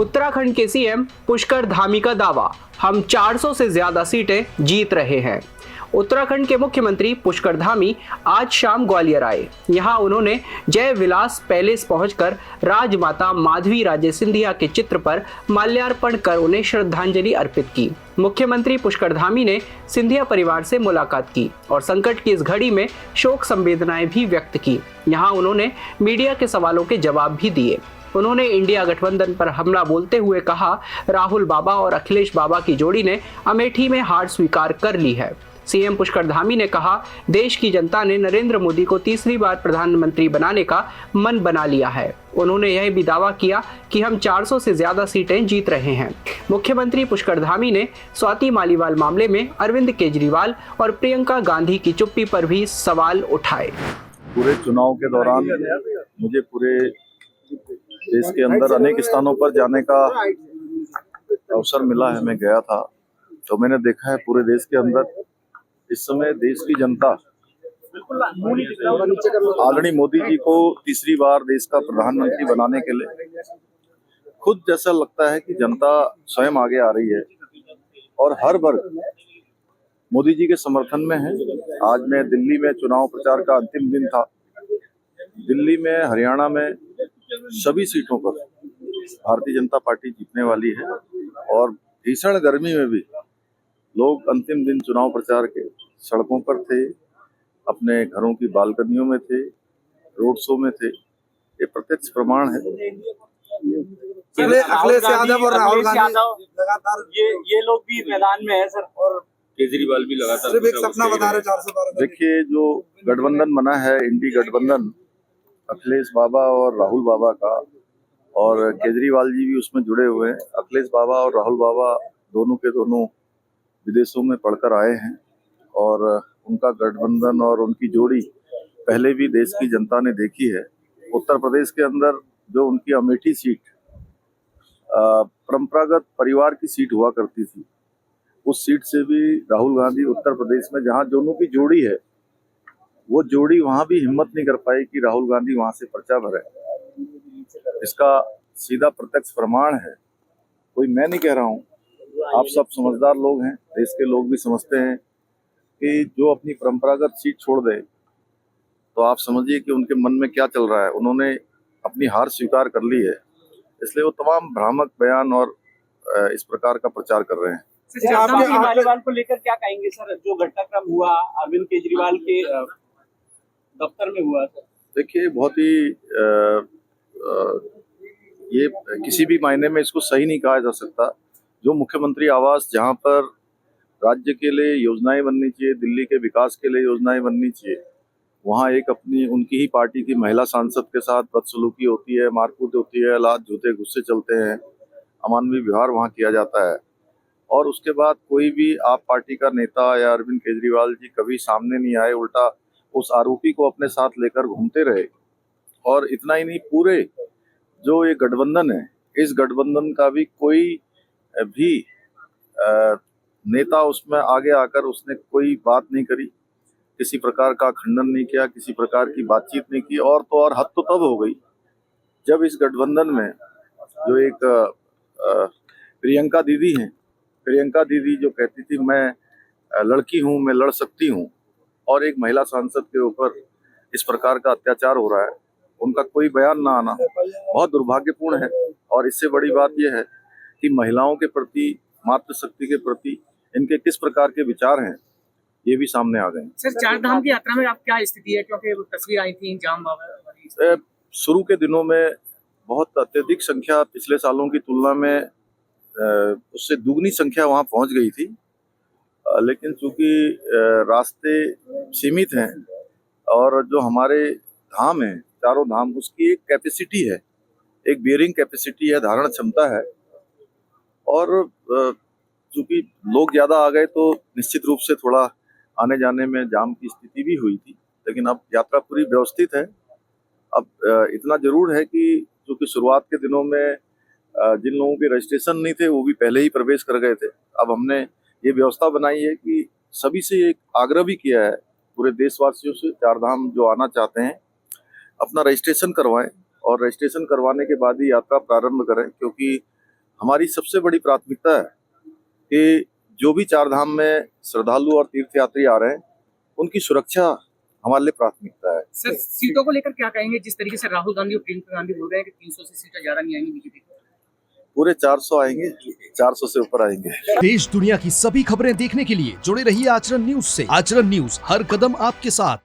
उत्तराखंड के सीएम पुष्कर धामी का दावा, हम 400 से ज्यादा सीटें जीत रहे हैं। उत्तराखंड के मुख्यमंत्री पुष्कर धामी आज शाम ग्वालियर आए। यहां उन्होंने जय विलास पैलेस पहुंचकर राजमाता माधवी राजे सिंधिया के चित्र पर माल्यार्पण कर उन्हें श्रद्धांजलि अर्पित की। मुख्यमंत्री पुष्कर धामी ने सिंधिया परिवार से मुलाकात की और संकट की इस घड़ी में शोक संवेदनाएं भी व्यक्त की। यहां उन्होंने मीडिया के सवालों के जवाब भी दिए। उन्होंने इंडिया गठबंधन पर हमला बोलते हुए कहा, राहुल बाबा और अखिलेश बाबा की जोड़ी ने अमेठी में हार स्वीकार कर ली है। सीएम पुष्कर धामी ने कहा, देश की जनता ने नरेंद्र मोदी को तीसरी बार प्रधानमंत्री बनाने का मन बना लिया है। उन्होंने यह भी दावा किया कि हम 400 से ज्यादा सीटें जीत रहे हैं। मुख्यमंत्री पुष्कर धामी ने स्वाति मालीवाल मामले में अरविंद केजरीवाल और प्रियंका गांधी की चुप्पी पर भी सवाल उठाए। पूरे चुनाव के दौरान मुझे पूरे देश के अंदर अनेक स्थानों पर जाने का अवसर मिला है। मैं गया था तो मैंने देखा है पूरे देश के अंदर इस समय देश की जनता आदरणीय मोदी जी को तीसरी बार देश का प्रधानमंत्री बनाने के लिए खुद जैसा लगता है कि जनता स्वयं आगे आ रही है और हर वर्ग मोदी जी के समर्थन में है। आज मैं दिल्ली में चुनाव प्रचार का अंतिम दिन था। दिल्ली में, हरियाणा में सभी सीटों पर भारतीय जनता पार्टी जीतने वाली है और भीषण गर्मी में भी लोग अंतिम दिन चुनाव प्रचार के सड़कों पर थे, अपने घरों की बालकनियों में थे, रोड शो में थे। ये प्रत्यक्ष प्रमाण है। अखिलेश यादव और राहुल गांधी लगातार ये लोग भी मैदान में है सर, और केजरीवाल भी लगातार सिर्फ एक सपना बता रहे 412। देखिए, जो गठबंधन बना है, इंडी गठबंधन, अखिलेश बाबा और राहुल बाबा का, और केजरीवाल जी भी उसमें जुड़े हुए हैं। अखिलेश बाबा और राहुल बाबा दोनों के दोनों विदेशों में पढ़कर आए हैं और उनका गठबंधन और उनकी जोड़ी पहले भी देश की जनता ने देखी है। उत्तर प्रदेश के अंदर जो उनकी अमेठी सीट परंपरागत परिवार की सीट हुआ करती थी, उस सीट से भी राहुल गांधी उत्तर प्रदेश में, जहां दोनों की जोड़ी है, वो जोड़ी वहां भी हिम्मत नहीं कर पाई कि राहुल गांधी वहां से पर्चा भरे। इसका सीधा प्रत्यक्ष प्रमाण है। कोई मैं नहीं कह रहा हूँ, आप सब समझदार लोग हैं, देश के लोग भी समझते हैं कि जो अपनी परंपरागत सीट छोड़ दे तो आप समझिए कि उनके मन में क्या चल रहा है। उन्होंने अपनी हार स्वीकार कर ली है, इसलिए वो तमाम भ्रामक बयान और इस प्रकार का प्रचार कर रहे हैं। मालीवाल को लेकर क्या कहेंगे सर, जो घटनाक्रम हुआ अरविंद केजरीवाल के दफ्तर में हुआ सर? देखिए, बहुत ही ये किसी भी मायने में इसको सही नहीं कहा जा सकता। जो मुख्यमंत्री आवास, जहां पर राज्य के लिए योजनाएं बननी चाहिए, दिल्ली के विकास के लिए योजनाएं बननी चाहिए, वहां एक अपनी उनकी ही पार्टी की महिला सांसद के साथ बदसलूकी होती है, मारकूट होती है, लात जूते गुस्से चलते हैं, अमानवीय व्यवहार वहां किया जाता है। और उसके बाद कोई भी आप पार्टी का नेता या अरविंद केजरीवाल जी कभी सामने नहीं आए, उल्टा उस आरोपी को अपने साथ लेकर घूमते रहे। और इतना ही नहीं, पूरे जो ये गठबंधन है, इस गठबंधन का भी कोई भी नेता उसमें आगे आकर उसने कोई बात नहीं करी, किसी प्रकार का खंडन नहीं किया, किसी प्रकार की बातचीत नहीं की। और तो और हद तो तब हो गई जब इस गठबंधन में जो एक प्रियंका दीदी हैं, प्रियंका दीदी जो कहती थी मैं लड़की हूं, मैं लड़ सकती हूं, और एक महिला सांसद के ऊपर इस प्रकार का अत्याचार हो रहा है, उनका कोई बयान ना आना बहुत दुर्भाग्यपूर्ण है। और इससे बड़ी बात यह है कि महिलाओं के प्रति, मातृशक्ति के प्रति इनके किस प्रकार के विचार हैं, ये भी सामने आ गए। सर, चार धाम की यात्रा में आप क्या स्थिति है, क्योंकि तस्वीर आई थी जाम बाबा? शुरू के दिनों में बहुत अत्यधिक संख्या, पिछले सालों की तुलना में उससे दुगनी संख्या वहां पहुंच गई थी। लेकिन चूंकि रास्ते सीमित हैं और जो हमारे धाम हैं, चारों धाम, उसकी एक कैपेसिटी है, एक बियरिंग कैपेसिटी है, धारण क्षमता है। और चूंकि लोग ज्यादा आ गए तो निश्चित रूप से थोड़ा आने जाने में जाम की स्थिति भी हुई थी, लेकिन अब यात्रा पूरी व्यवस्थित है। अब इतना जरूर है कि चूंकि शुरुआत के दिनों में जिन लोगों के रजिस्ट्रेशन नहीं थे वो भी पहले ही प्रवेश कर गए थे। अब हमने ये व्यवस्था बनाई है कि सभी से एक आग्रह भी किया है, पूरे देशवासियों से, चारधाम जो आना चाहते हैं अपना रजिस्ट्रेशन करवाएं और रजिस्ट्रेशन करवाने के बाद ही यात्रा प्रारंभ करें, क्योंकि हमारी सबसे बड़ी प्राथमिकता है कि जो भी चार धाम में श्रद्धालु और तीर्थयात्री आ रहे हैं उनकी सुरक्षा हमारे लिए प्राथमिकता है। सर सीटों को लेकर क्या कहेंगे, जिस तरीके से राहुल गांधी और प्रियंका गांधी बोल रहे हैं कि 300 से सीटें ज्यादा नहीं आएंगी बीजेपी को? पूरे 400 आएंगे, 400 से ऊपर आएंगे। देश दुनिया की सभी खबरें देखने के लिए जुड़े रहिए आचरण न्यूज से। आचरण न्यूज, हर कदम आपके साथ।